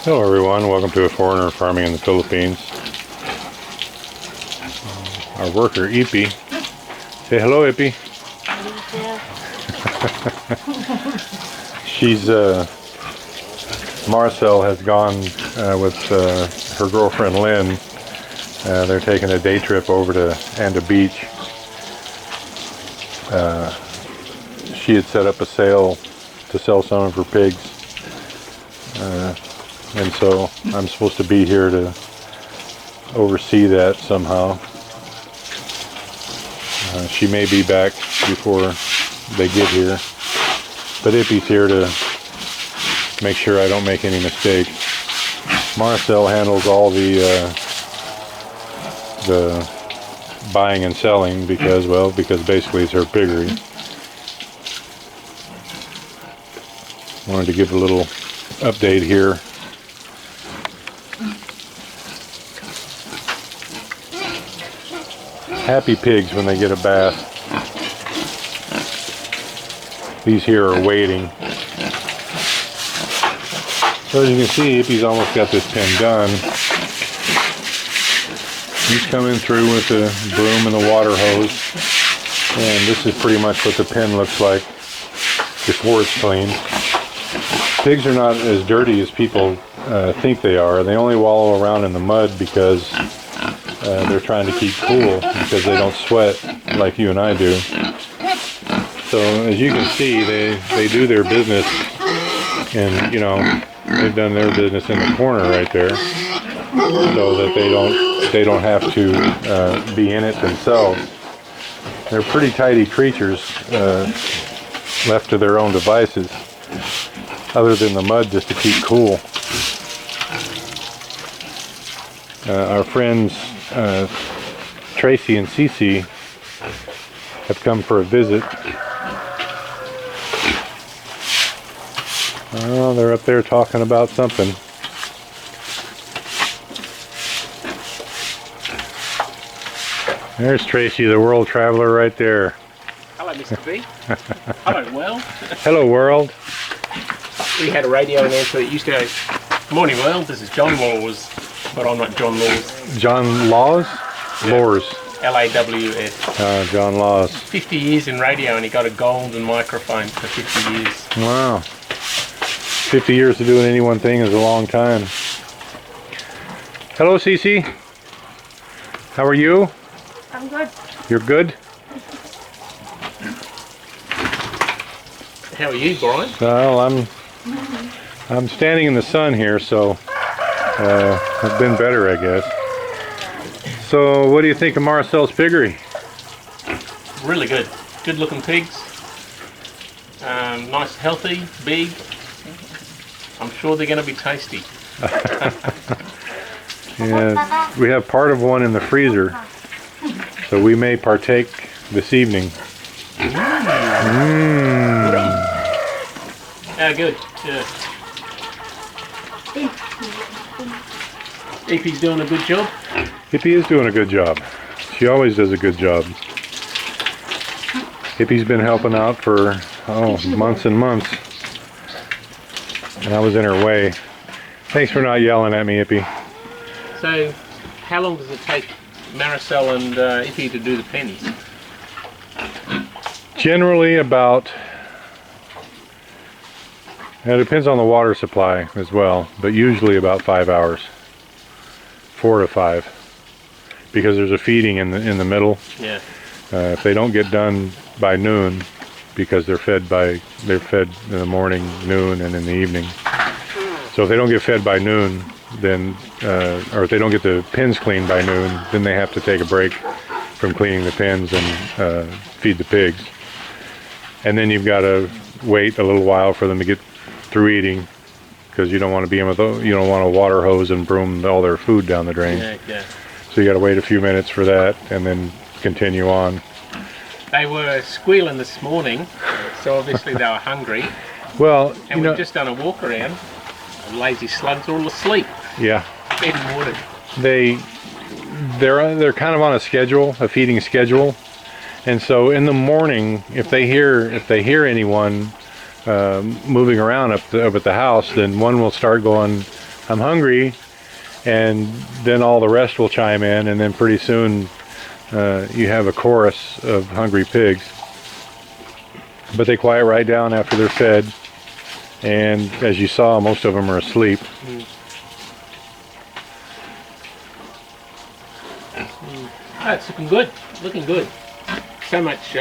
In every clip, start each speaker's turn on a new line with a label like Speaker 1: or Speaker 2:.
Speaker 1: Hello everyone, welcome to A Foreigner Farming in the Philippines. Our worker, Ippy. Say hello, Ippy. She's, Maricel has gone with her girlfriend Lynn. They're taking a day trip over to Anda Beach. She had set up a sale to sell some of her pigs. And so I'm supposed to be here to oversee that somehow. She may be back before they get here, but Ippy's here to make sure I don't make any mistakes. Maricel handles all the buying and selling because basically it's her piggery. Wanted to give a little update here. Happy pigs when they get a bath. These here are waiting. So as you can see, Ippy's almost got this pen done. He's coming through with the broom and the water hose. And this is pretty much what the pen looks like before it's cleaned. Pigs are not as dirty as people think they are. They only wallow around in the mud because they're trying to keep cool because they don't sweat like you and I do. So as you can see, they do their business, and they've done their business in the corner right there, so that they don't have to be in it themselves. They're pretty tidy creatures, left to their own devices, other than the mud just to keep cool. Our friends Tracy and Tracy have come for a visit. Oh, they're up there talking about something. There's Tracy, the world traveler, right there.
Speaker 2: Hello, Mr. B. Hello, world.
Speaker 1: Hello, world.
Speaker 2: We had a radio announcer that used to go, "Morning, world. This is John Laws," but I'm not John Laws.
Speaker 1: John Laws?
Speaker 2: Yeah.
Speaker 1: Laws.
Speaker 2: Laws.
Speaker 1: John Laws.
Speaker 2: 50 years in radio, and he got a golden microphone for 50 years.
Speaker 1: Wow. 50 years to doing any one thing is a long time. Hello, Cece. How are you?
Speaker 3: I'm good.
Speaker 1: You're good?
Speaker 2: How are you, Brian?
Speaker 1: Well, I'm standing in the sun here, so I've been better, I guess. So, what do you think of Maricel's piggery?
Speaker 2: Really good. Good looking pigs. Nice, healthy, big. I'm sure they're going to be tasty.
Speaker 1: Yeah, we have part of one in the freezer, so we may partake this evening.
Speaker 2: Good. Yeah. Ippy's doing a good job.
Speaker 1: Ippy is doing a good job. She always does a good job. Ippy's been helping out for months and months, and I was in her way. Thanks for not yelling at me, Ippy.
Speaker 2: So, how long does it take Maricel and Ippy to do the pens?
Speaker 1: Generally about, it depends on the water supply as well, but usually about 5 hours. 4 to 5. Because there's a feeding in the middle.
Speaker 2: Yeah.
Speaker 1: If they don't get done by noon, because they're fed in the morning, noon, and in the evening. So if they don't get fed by noon, then or if they don't get the pens cleaned by noon, then they have to take a break from cleaning the pens and feed the pigs. And then you've got to wait a little while for them to get through eating, because you don't want to be in with you don't want to water hose and broom all their food down the drain.
Speaker 2: Yeah.
Speaker 1: So you got to wait a few minutes for that, and then continue on.
Speaker 2: They were squealing this morning, so obviously they were hungry.
Speaker 1: Well,
Speaker 2: and we've just done a walk around. Lazy slugs are all asleep.
Speaker 1: Yeah.
Speaker 2: Fed and watered.
Speaker 1: They're kind of on a schedule, a feeding schedule, and so in the morning, if they hear anyone moving around up at the house, then one will start going, I'm hungry, and then all the rest will chime in, and then pretty soon you have a chorus of hungry pigs. But they quiet right down after they're fed, and as you saw, most of them are asleep.
Speaker 2: Oh, it's looking good. Looking good. So much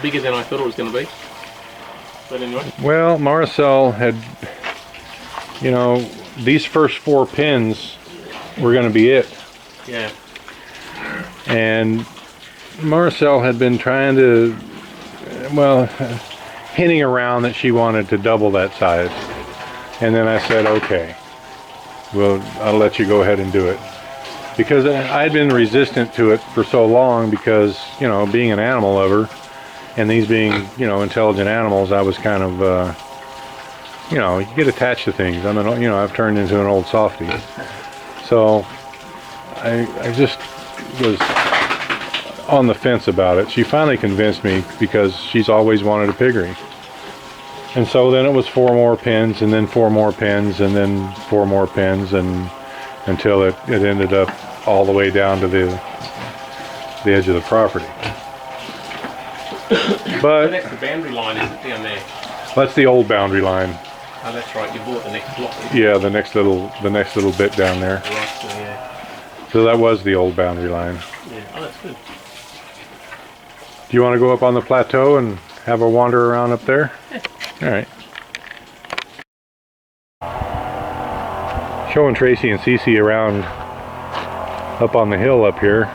Speaker 2: bigger than I thought it was going to be. But anyway.
Speaker 1: Well, Maricel had, you know, these first 4 pins were going to be it.
Speaker 2: Yeah.
Speaker 1: And Maricel had been trying to, well, hinting around that she wanted to double that size. And then I said, okay, well, I'll let you go ahead and do it. Because I'd been resistant to it for so long because, you know, being an animal lover and these being, you know, intelligent animals, I was kind of, you know, you get attached to things. I mean, you know, I've turned into an old softie. So I just was on the fence about it. She finally convinced me because she's always wanted a piggery. And so then it was 4 more pins, and then 4 more pins, and then 4 more pins, and until it ended up all the way down to the edge of the property. But
Speaker 2: So that's the boundary line, is it, down there?
Speaker 1: that's the old boundary line.
Speaker 2: Oh, that's right. You bought the next block.
Speaker 1: Yeah, the next little bit down there.
Speaker 2: Right, so yeah.
Speaker 1: So that was the old boundary line.
Speaker 2: Yeah. Oh, that's good.
Speaker 1: Do you want to go up on the plateau and have a wander around up there?
Speaker 2: Yeah.
Speaker 1: All right. Showing Tracy and Cece around up on the hill up here.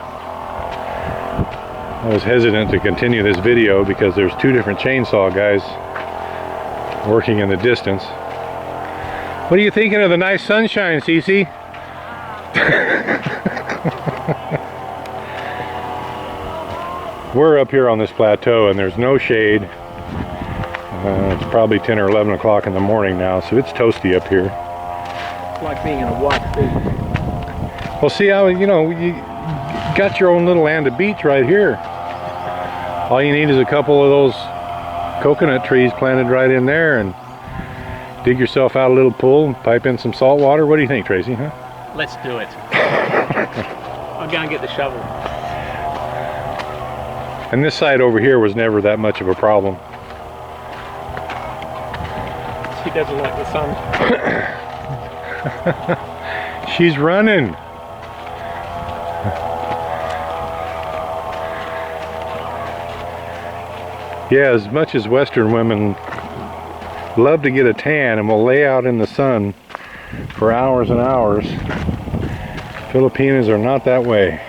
Speaker 1: I was hesitant to continue this video because there's 2 different chainsaw guys working in the distance. What are you thinking of the nice sunshine, Cece? We're up here on this plateau and there's no shade. It's probably 10 or 11 o'clock in the morning now, so it's toasty up here.
Speaker 2: It's like being in a white field.
Speaker 1: Well, see how, you know, you got your own little land of beach right here. All you need is a couple of those coconut trees planted right in there, and dig yourself out a little pool and pipe in some salt water. What do you think, Tracy? Huh?
Speaker 2: Let's do it. I'll go and get the shovel.
Speaker 1: And this side over here was never that much of a problem.
Speaker 2: She doesn't like the sun.
Speaker 1: She's running. Yeah, as much as Western women love to get a tan and will lay out in the sun for hours and hours, Filipinas are not that way.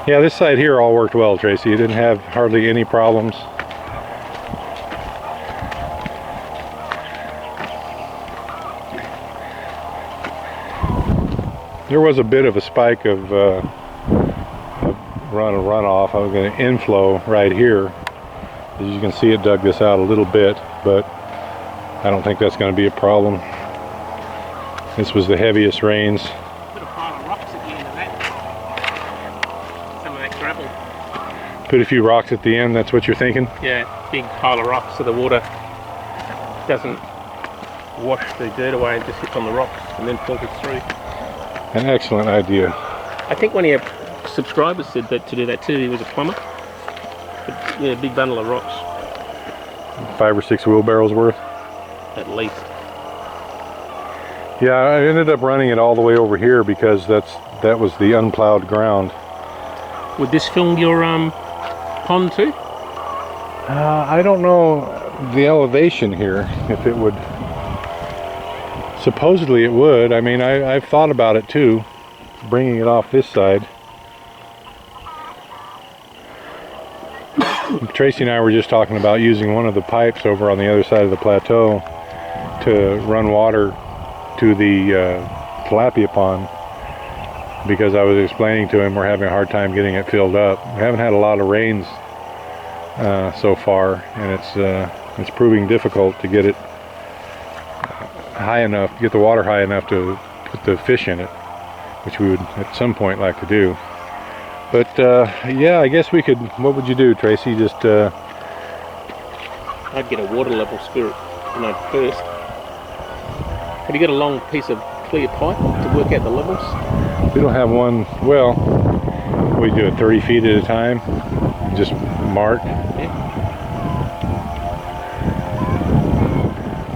Speaker 1: Yeah, this side here all worked well, Tracy. You didn't have hardly any problems. There was a bit of a spike of runoff. I was going to inflow right here. As you can see, it dug this out a little bit, but I don't think that's going to be a problem. This was the heaviest rains.
Speaker 2: Put a pile of rocks at the end of that. Some of that gravel.
Speaker 1: Put a few rocks at the end, that's what you're thinking?
Speaker 2: Yeah, big pile of rocks so the water doesn't wash the dirt away and just hits on the rocks and then filters through.
Speaker 1: An excellent idea.
Speaker 2: I think one of your subscribers said that to do that too. He was a plumber. But, yeah, big bundle of rocks.
Speaker 1: 5 or 6 wheelbarrows worth?
Speaker 2: At least.
Speaker 1: Yeah, I ended up running it all the way over here because that was the unplowed ground.
Speaker 2: Would this film your pond too?
Speaker 1: I don't know the elevation here, if it would. Supposedly it would. I mean, I've thought about it too, bringing it off this side. Tracy and I were just talking about using one of the pipes over on the other side of the plateau to run water to the tilapia pond, because I was explaining to him we're having a hard time getting it filled up. We haven't had a lot of rains so far, and it's proving difficult to get it high enough, get the water high enough to put the fish in it, which we would at some point like to do. But yeah, I guess we could. What would you do, Tracy? Just
Speaker 2: I'd get a water level spirit when I'd first. Have you got a long piece of clear pipe to work out the levels?
Speaker 1: We don't have one. Well, we do it 30 feet at a time. Just mark.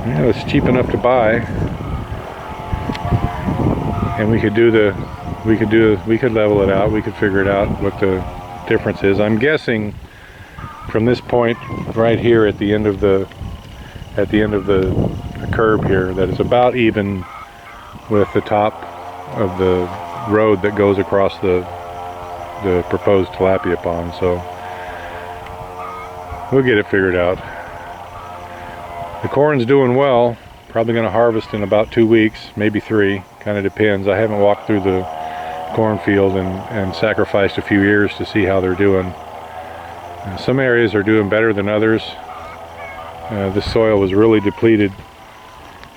Speaker 1: Yeah, it's cheap enough to buy, and we could level it out. We could figure it out what the difference is. I'm guessing from this point right here at the end of the curb here that it's about even with the top of the road that goes across the proposed tilapia pond. So we'll get it figured out. The corn's doing well. Probably going to harvest in about 2 weeks, maybe 3. Kind of depends. I haven't walked through the cornfield and sacrificed a few ears to see how they're doing. Some areas are doing better than others. This soil was really depleted,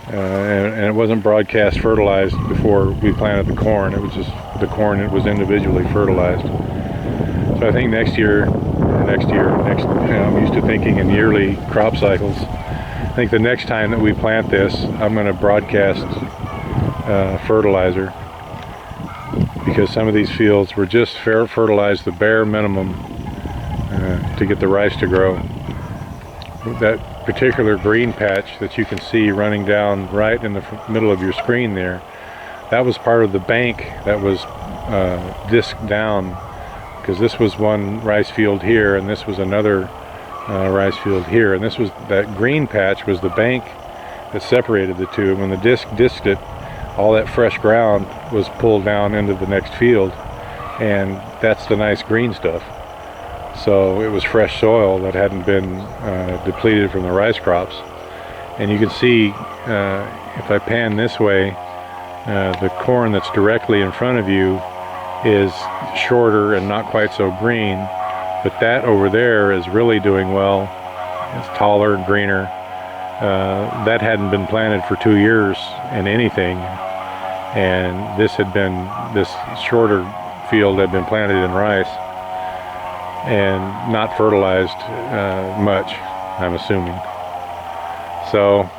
Speaker 1: and it wasn't broadcast fertilized before we planted the corn. It was just the corn that was individually fertilized. So I think next year, I'm used to thinking in yearly crop cycles. I think the next time that we plant this, I'm going to broadcast fertilizer, because some of these fields were just fertilized the bare minimum to get the rice to grow. That particular green patch that you can see running down right in the middle of your screen there, that was part of the bank that was disked down, because this was one rice field here and this was another rice field here, and that green patch was the bank that separated the two. When the disked it, all that fresh ground was pulled down into the next field, and that's the nice green stuff. So it was fresh soil that hadn't been depleted from the rice crops. And you can see, if I pan this way, the corn that's directly in front of you is shorter and not quite so green, but that over there is really doing well. It's taller and greener. That hadn't been planted for 2 years in anything, and this shorter field had been planted in rice and not fertilized much, I'm assuming. So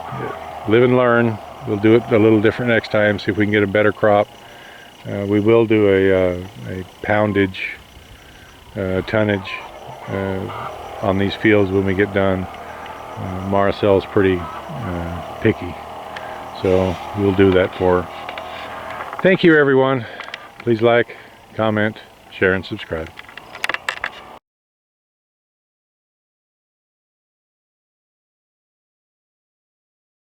Speaker 1: live and learn. We'll do it a little different next time, see if we can get a better crop. We will do a poundage, tonnage on these fields when we get done. Maricel's pretty picky, so we'll do that for her. Thank you, everyone. Please like, comment, share, and subscribe.